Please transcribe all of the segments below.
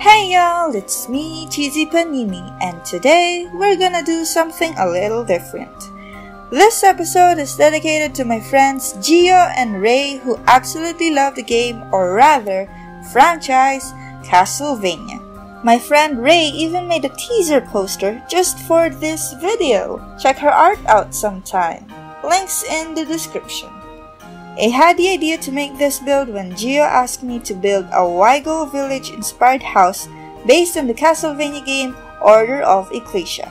Hey y'all, it's me, CheesyPaninie, and today we're gonna do something a little different. This episode is dedicated to my friends Gio and Rei who absolutely love the game, or rather, franchise, Castlevania. My friend Rei even made a teaser poster just for this video. Check her art out sometime. Links in the description. I had the idea to make this build when Gio asked me to build a Wygol village-inspired house based on the Castlevania game Order of Ecclesia.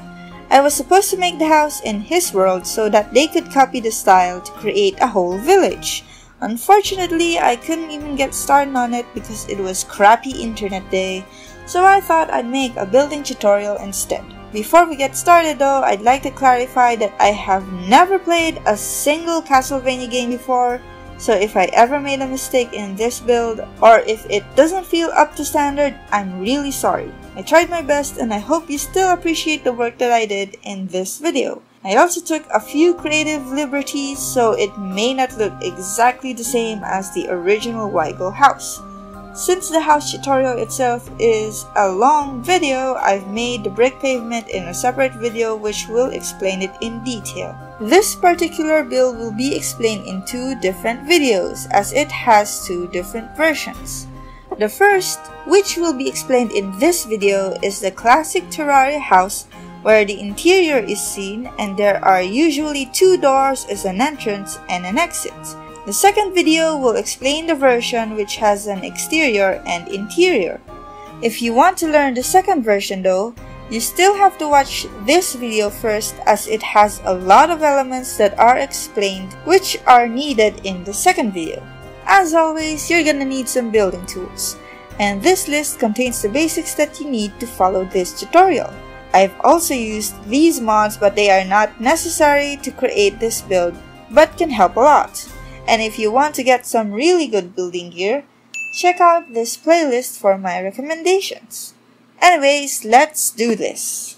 I was supposed to make the house in his world so that they could copy the style to create a whole village. Unfortunately, I couldn't even get started on it because it was crappy internet day, so I thought I'd make a building tutorial instead. Before we get started though, I'd like to clarify that I have never played a single Castlevania game before, so if I ever made a mistake in this build, or if it doesn't feel up to standard, I'm really sorry. I tried my best and I hope you still appreciate the work that I did in this video. I also took a few creative liberties, so it may not look exactly the same as the original Wygol house. Since the house tutorial itself is a long video, I've made the brick pavement in a separate video which will explain it in detail. This particular build will be explained in two different videos as it has two different versions. The first, which will be explained in this video, is the classic Terraria house where the interior is seen and there are usually two doors as an entrance and an exit. The second video will explain the version which has an exterior and interior. If you want to learn the second version though, you still have to watch this video first as it has a lot of elements that are explained which are needed in the second video. As always, you're gonna need some building tools, and this list contains the basics that you need to follow this tutorial. I've also used these mods, but they are not necessary to create this build, but can help a lot. And if you want to get some really good building gear, check out this playlist for my recommendations. Anyways, let's do this!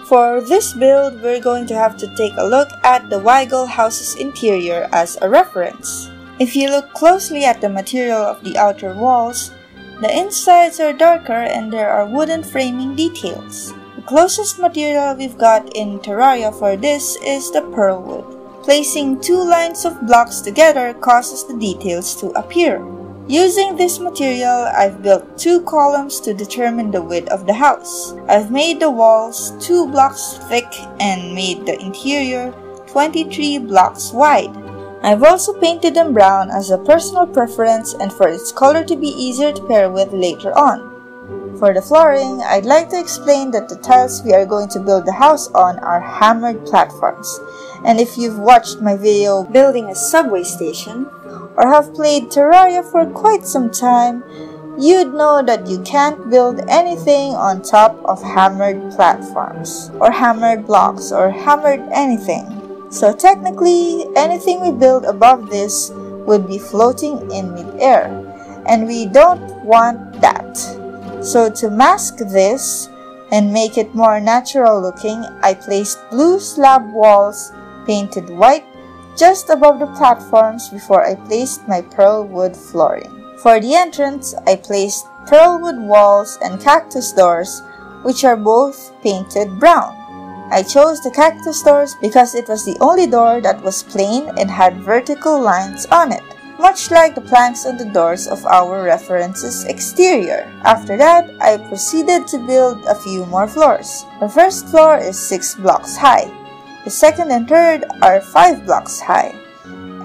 For this build, we're going to have to take a look at the Wygol house's interior as a reference. If you look closely at the material of the outer walls, the insides are darker and there are wooden framing details. The closest material we've got in Terraria for this is the pearl wood. Placing two lines of blocks together causes the details to appear. Using this material, I've built two columns to determine the width of the house. I've made the walls 2 blocks thick and made the interior 23 blocks wide. I've also painted them brown as a personal preference and for its color to be easier to pair with later on. For the flooring, I'd like to explain that the tiles we are going to build the house on are hammered platforms. And if you've watched my video building a subway station, or have played Terraria for quite some time, you'd know that you can't build anything on top of hammered platforms, or hammered blocks, or hammered anything. So technically, anything we build above this would be floating in mid-air, and we don't want that. So to mask this and make it more natural looking, I placed blue slab walls painted white just above the platforms before I placed my pearl wood flooring. For the entrance, I placed pearl wood walls and cactus doors, which are both painted brown. I chose the cactus doors because it was the only door that was plain and had vertical lines on it, much like the planks on the doors of our reference's exterior. After that, I proceeded to build a few more floors. The first floor is 6 blocks high. The second and third are 5 blocks high.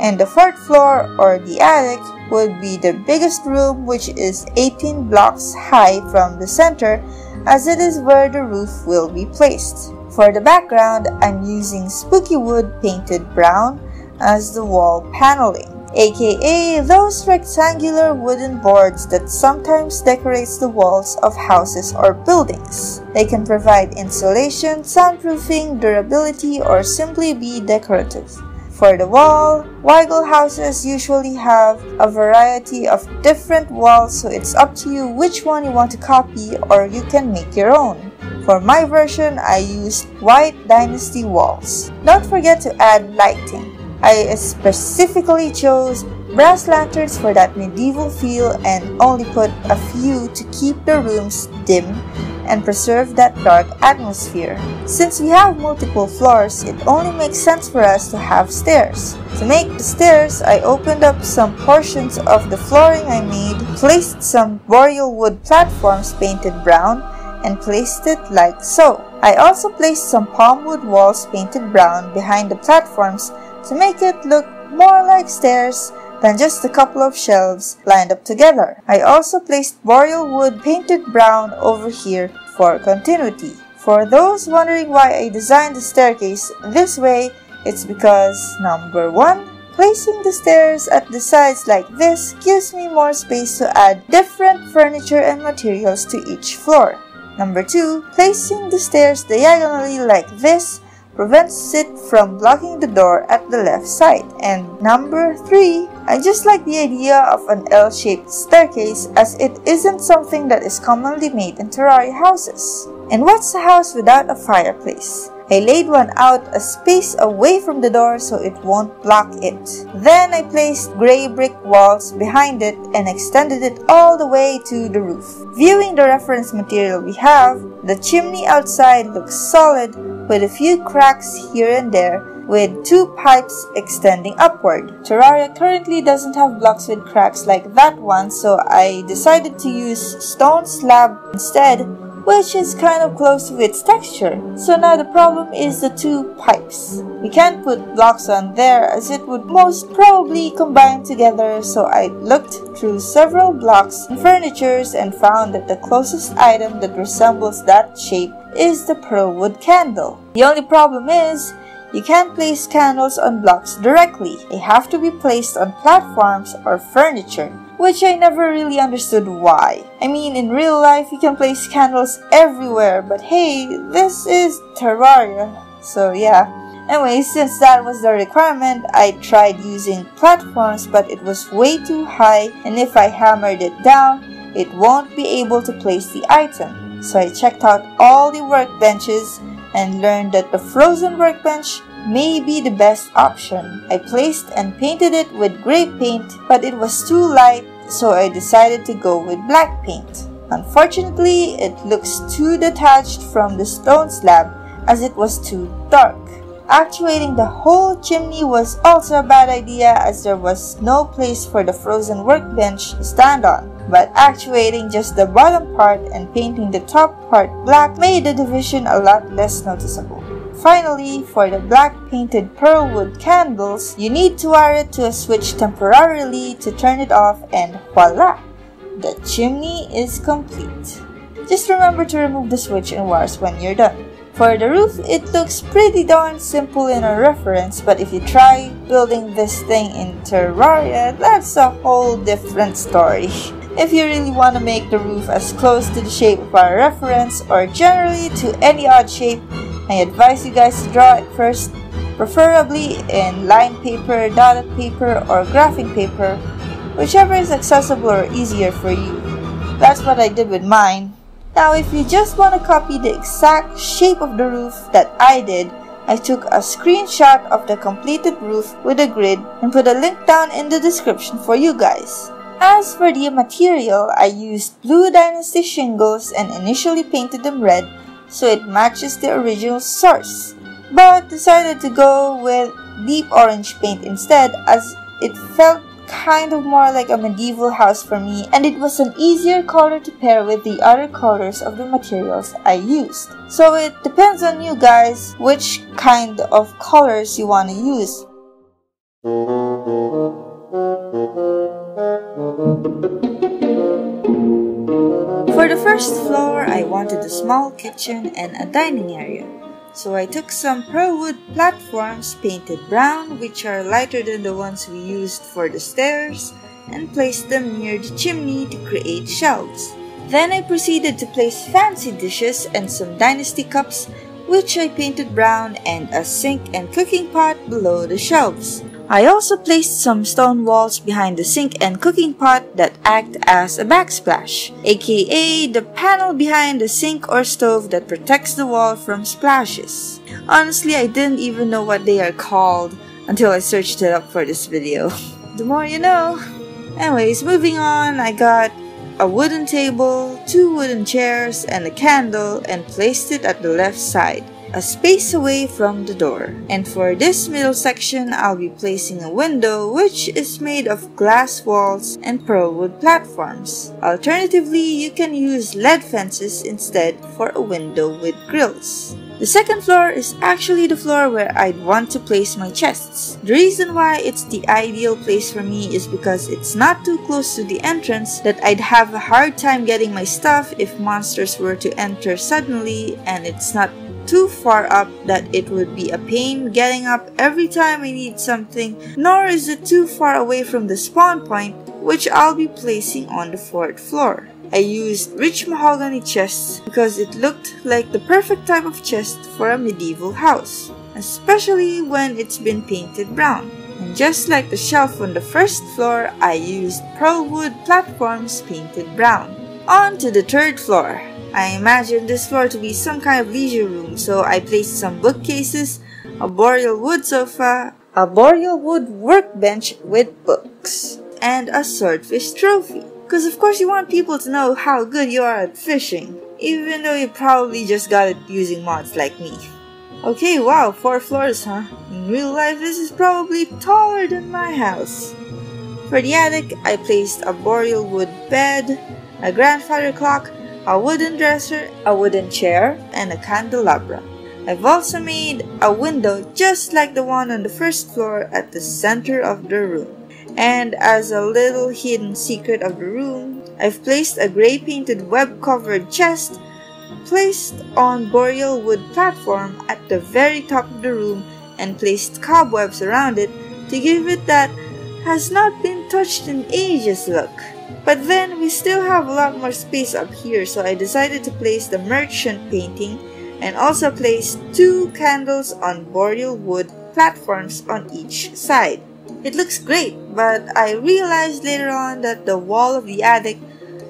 And the fourth floor, or the attic, would be the biggest room, which is 18 blocks high from the center, as it is where the roof will be placed. For the background, I'm using spooky wood painted brown as the wall paneling, aka those rectangular wooden boards that sometimes decorates the walls of houses or buildings. They can provide insulation, soundproofing, durability, or simply be decorative. For the wall, Wygol houses usually have a variety of different walls, so it's up to you which one you want to copy, or you can make your own. For my version, I used white dynasty walls. Don't forget to add lighting. I specifically chose brass lanterns for that medieval feel and only put a few to keep the rooms dim and preserve that dark atmosphere. Since we have multiple floors, it only makes sense for us to have stairs. To make the stairs, I opened up some portions of the flooring I made, placed some boreal wood platforms painted brown, and placed it like so. I also placed some palm wood walls painted brown behind the platforms to make it look more like stairs than just a couple of shelves lined up together. I also placed boreal wood painted brown over here for continuity. For those wondering why I designed the staircase this way, it's because number 1, placing the stairs at the sides like this gives me more space to add different furniture and materials to each floor. Number 2, placing the stairs diagonally like this prevents it from blocking the door at the left side. And number 3, I just like the idea of an L-shaped staircase as it isn't something that is commonly made in Terraria houses. And what's a house without a fireplace? I laid one out a space away from the door so it won't block it. Then I placed gray brick walls behind it and extended it all the way to the roof. Viewing the reference material we have, the chimney outside looks solid with a few cracks here and there with 2 pipes extending upward. Terraria currently doesn't have blocks with cracks like that one, so I decided to use stone slab instead, which is kind of close to its texture. So now the problem is the 2 pipes. We can't put blocks on there as it would most probably combine together, so I looked through several blocks and furnitures and found that the closest item that resembles that shape is the pearl wood candle. The only problem is, you can't place candles on blocks directly. They have to be placed on platforms or furniture, which I never really understood why. I mean, in real life, you can place candles everywhere, but hey, this is Terraria, so yeah. Anyway, since that was the requirement, I tried using platforms, but it was way too high, and if I hammered it down, it won't be able to place the item. So I checked out all the workbenches and learned that the frozen workbench may be the best option. I placed and painted it with gray paint, but it was too light, so I decided to go with black paint. Unfortunately, it looks too detached from the stone slab as it was too dark. Actuating the whole chimney was also a bad idea as there was no place for the frozen workbench to stand on. But actuating just the bottom part and painting the top part black made the division a lot less noticeable. Finally, for the black painted pearl wood candles, you need to wire it to a switch temporarily to turn it off, and voila! The chimney is complete. Just remember to remove the switch and wires when you're done. For the roof, it looks pretty darn simple in a reference, but if you try building this thing in Terraria, that's a whole different story. If you really want to make the roof as close to the shape of our reference, or generally to any odd shape, I advise you guys to draw it first, preferably in lined paper, dotted paper, or graphing paper, whichever is accessible or easier for you. That's what I did with mine. Now, if you just want to copy the exact shape of the roof that I did, I took a screenshot of the completed roof with a grid and put a link down in the description for you guys. As for the material, I used Blue Dynasty shingles and initially painted them red so it matches the original source, but decided to go with deep orange paint instead as it felt kind of more like a medieval house for me, and it was an easier color to pair with the other colors of the materials I used. So it depends on you guys which kind of colors you want to use. For the first floor, I wanted a small kitchen and a dining area. So I took some pearl wood platforms painted brown, which are lighter than the ones we used for the stairs, and placed them near the chimney to create shelves. Then I proceeded to place fancy dishes and some dynasty cups, which I painted brown, and a sink and cooking pot below the shelves. I also placed some stone walls behind the sink and cooking pot that act as a backsplash, aka the panel behind the sink or stove that protects the wall from splashes. Honestly, I didn't even know what they are called. until I searched it up for this video. The more you know. Anyways, moving on, I got a wooden table, 2 wooden chairs, and a candle and placed it at the left side, a space away from the door. And for this middle section, I'll be placing a window which is made of glass walls and pearl wood platforms. Alternatively, you can use lead fences instead for a window with grills. The second floor is actually the floor where I'd want to place my chests. The reason why it's the ideal place for me is because it's not too close to the entrance that I'd have a hard time getting my stuff if monsters were to enter suddenly, and it's not too far up that it would be a pain getting up every time I need something, nor is it too far away from the spawn point, which I'll be placing on the 4th floor. I used rich mahogany chests because it looked like the perfect type of chest for a medieval house, especially when it's been painted brown. And just like the shelf on the 1st floor, I used pearl wood platforms painted brown. On to the 3rd floor. I imagined this floor to be some kind of leisure room, so I placed some bookcases, a boreal wood sofa, a boreal wood workbench with books, and a swordfish trophy. Because of course you want people to know how good you are at fishing, even though you probably just got it using mods like me. Okay, wow, 4 floors, huh? In real life, this is probably taller than my house. For the attic, I placed a boreal wood bed, a grandfather clock, a wooden dresser, a wooden chair, and a candelabra. I've also made a window just like the one on the 1st floor at the center of the room. And as a little hidden secret of the room, I've placed a grey painted web-covered chest placed on boreal wood platform at the very top of the room and placed cobwebs around it to give it that has not been touched in ages look. But then we still have a lot more space up here, so I decided to place the merchant painting and also placed 2 candles on boreal wood platforms on each side. It looks great, but I realized later on that the wall of the attic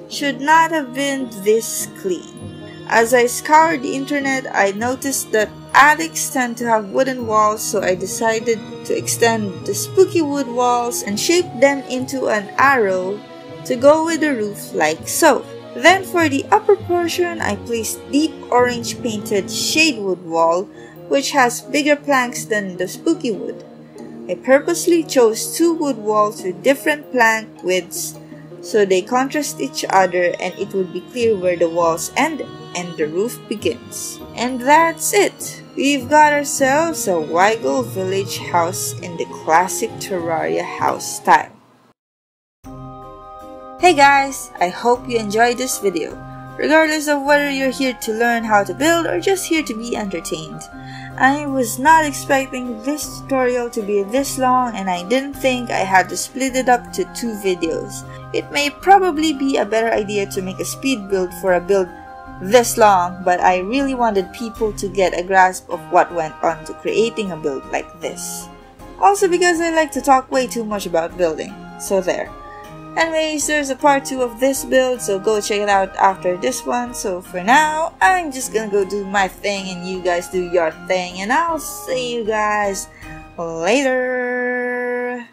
should not have been this clean. As I scoured the internet, I noticed that attics tend to have wooden walls, so I decided to extend the spooky wood walls and shape them into an arrow to go with the roof like so. Then for the upper portion, I placed deep orange painted shade wood wall, which has bigger planks than the spooky wood. I purposely chose 2 wood walls with different plank widths so they contrast each other and it would be clear where the walls end and the roof begins. And that's it! We've got ourselves a Wygol village house in the classic Terraria house style. Hey guys! I hope you enjoyed this video, regardless of whether you're here to learn how to build or just here to be entertained. I was not expecting this tutorial to be this long, and I didn't think I had to split it up to 2 videos. It may probably be a better idea to make a speed build for a build this long, but I really wanted people to get a grasp of what went on to creating a build like this. Also because I like to talk way too much about building, so there. Anyways, there's a part 2 of this build, so go check it out after this one. So for now, I'm just gonna go do my thing and you guys do your thing, and I'll see you guys later.